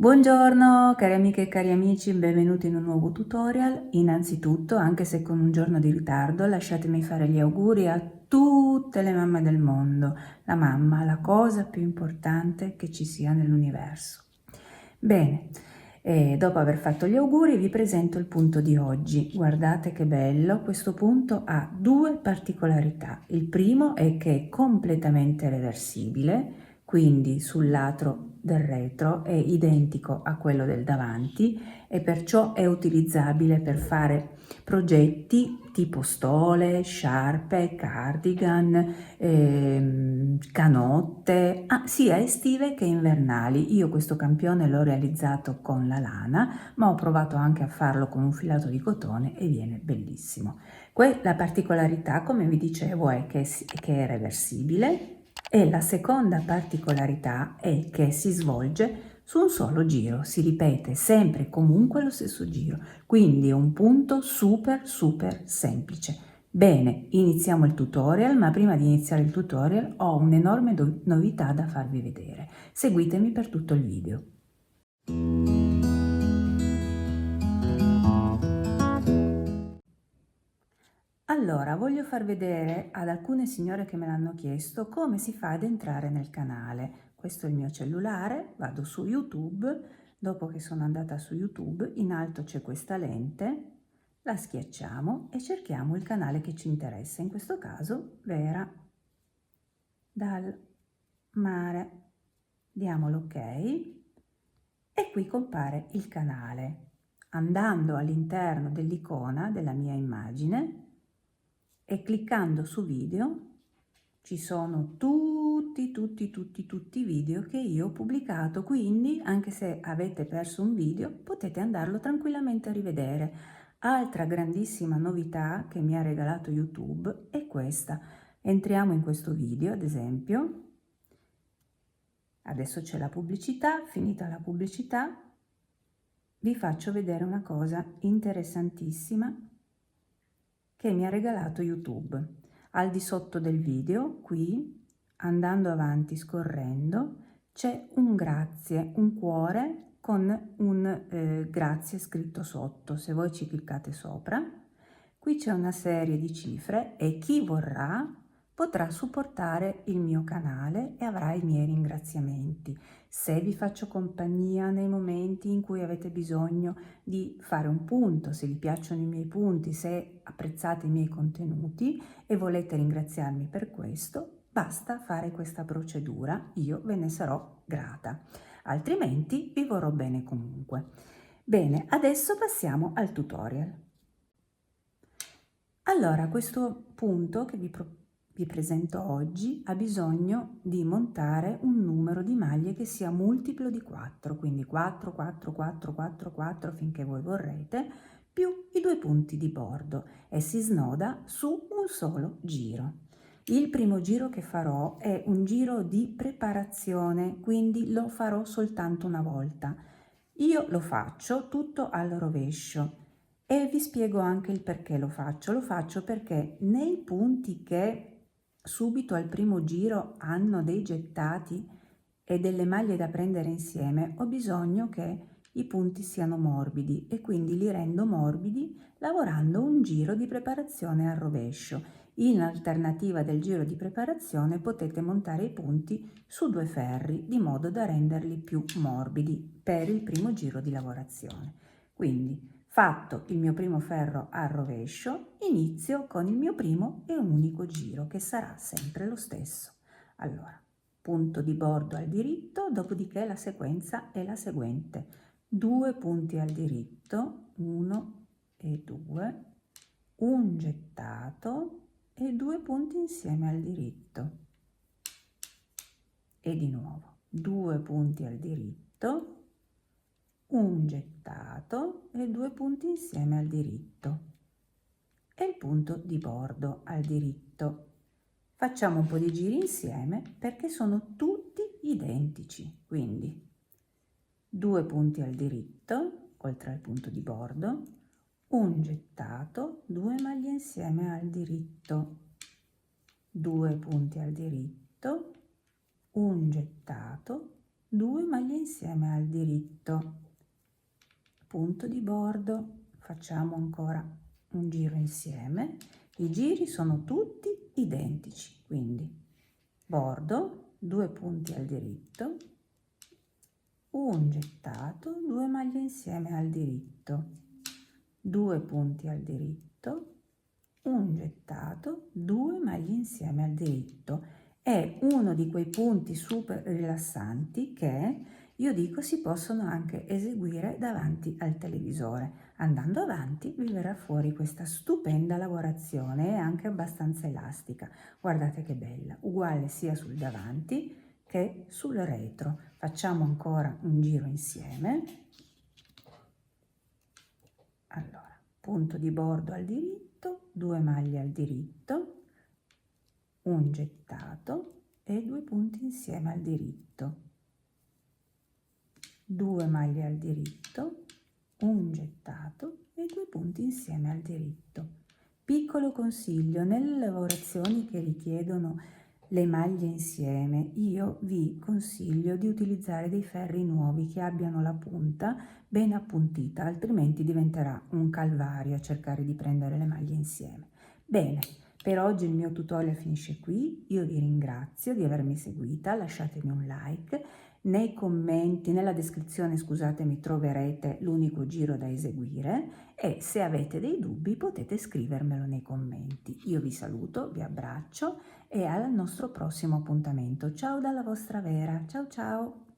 Buongiorno cari amiche e cari amici, benvenuti in un nuovo tutorial. Innanzitutto, anche se con un giorno di ritardo, lasciatemi fare gli auguri a tutte le mamme del mondo. La mamma, la cosa più importante che ci sia nell'universo. Bene, dopo aver fatto gli auguri vi presento il punto di oggi. Guardate che bello, questo punto ha due particolarità. Il primo è che è completamente reversibile, quindi sul lato del retro è identico a quello del davanti e perciò è utilizzabile per fare progetti tipo stole, sciarpe, cardigan, canotte, sia estive che invernali. Io questo campione l'ho realizzato con la lana, ma ho provato anche a farlo con un filato di cotone e viene bellissimo. La particolarità, come vi dicevo, è che è reversibile. E la seconda particolarità è che si svolge su un solo giro, si ripete sempre e comunque lo stesso giro, quindi è un punto super semplice. Bene, iniziamo il tutorial, ma prima di iniziare il tutorial ho un'enorme novità da farvi vedere. Seguitemi per tutto il video. Allora, voglio far vedere ad alcune signore che me l'hanno chiesto come si fa ad entrare nel canale. Questo è il mio cellulare, vado su YouTube, dopo che sono andata su YouTube, in alto c'è questa lente, la schiacciamo e cerchiamo il canale che ci interessa, in questo caso Vera dal mare. Diamo l'ok e qui compare il canale. Andando all'interno dell'icona della mia immagine e cliccando su video ci sono tutti i video che io ho pubblicato, quindi anche se avete perso un video potete andarlo tranquillamente a rivedere. Altra grandissima novità che mi ha regalato YouTube è questa. Entriamo in questo video, ad esempio. Adesso c'è la pubblicità, finita la pubblicità vi faccio vedere una cosa interessantissima che mi ha regalato YouTube. Al di sotto del video, qui, andando avanti, scorrendo, c'è un grazie, un cuore con un grazie scritto sotto. Se voi ci cliccate sopra, qui c'è una serie di cifre e chi vorrà potrà supportare il mio canale e avrà i miei ringraziamenti. Se vi faccio compagnia nei momenti in cui avete bisogno di fare un punto, se vi piacciono i miei punti, se apprezzate i miei contenuti e volete ringraziarmi per questo, basta fare questa procedura, io ve ne sarò grata, altrimenti vi vorrò bene comunque. Bene, adesso passiamo al tutorial. Allora, questo punto che vi presento oggi ha bisogno di montare un numero di maglie che sia multiplo di 4, quindi 4, 4, 4, 4, 4 finché voi vorrete, più i due punti di bordo e si snoda su un solo giro. Il primo giro che farò è un giro di preparazione, quindi lo farò soltanto una volta. Io lo faccio tutto al rovescio e vi spiego anche il perché lo faccio. Lo faccio perché nei punti che subito al primo giro hanno dei gettati e delle maglie da prendere insieme, ho bisogno che i punti siano morbidi e quindi li rendo morbidi lavorando un giro di preparazione al rovescio. In alternativa del giro di preparazione potete montare i punti su due ferri di modo da renderli più morbidi per il primo giro di lavorazione. Quindi, fatto il mio primo ferro al rovescio, inizio con il mio primo e unico giro che sarà sempre lo stesso. Allora, punto di bordo al diritto, dopodiché la sequenza è la seguente: 2 punti al diritto, 1 e 2, un gettato e 2 punti insieme al diritto e di nuovo 2 punti al diritto, un gettato e 2 punti insieme al diritto e il punto di bordo al diritto. Facciamo un po' di giri insieme perché sono tutti identici, quindi 2 punti al diritto oltre al punto di bordo, un gettato, 2 maglie insieme al diritto, 2 punti al diritto, un gettato 2 maglie insieme al diritto, punto di bordo, facciamo ancora un giro insieme, i giri sono tutti identici, quindi bordo, 2 punti al diritto, un gettato, 2 maglie insieme al diritto, 2 punti al diritto, un gettato, 2 maglie insieme al diritto. È uno di quei punti super rilassanti che io dico si possono anche eseguire davanti al televisore. Andando avanti vi verrà fuori questa stupenda lavorazione e anche abbastanza elastica. Guardate che bella, uguale sia sul davanti che sul retro. Facciamo ancora un giro insieme. Allora, punto di bordo al diritto, 2 maglie al diritto, un gettato e 2 punti insieme al diritto, 2 maglie al diritto, un gettato e 2 punti insieme al diritto. Piccolo consiglio: nelle lavorazioni che richiedono le maglie insieme, io vi consiglio di utilizzare dei ferri nuovi che abbiano la punta ben appuntita, altrimenti diventerà un calvario a cercare di prendere le maglie insieme. Bene, per oggi il mio tutorial finisce qui, io vi ringrazio di avermi seguita, lasciatemi un like, nei commenti, nella descrizione scusatemi, troverete l'unico giro da eseguire e se avete dei dubbi potete scrivermelo nei commenti. Io vi saluto, vi abbraccio e al nostro prossimo appuntamento. Ciao dalla vostra Vera, ciao ciao!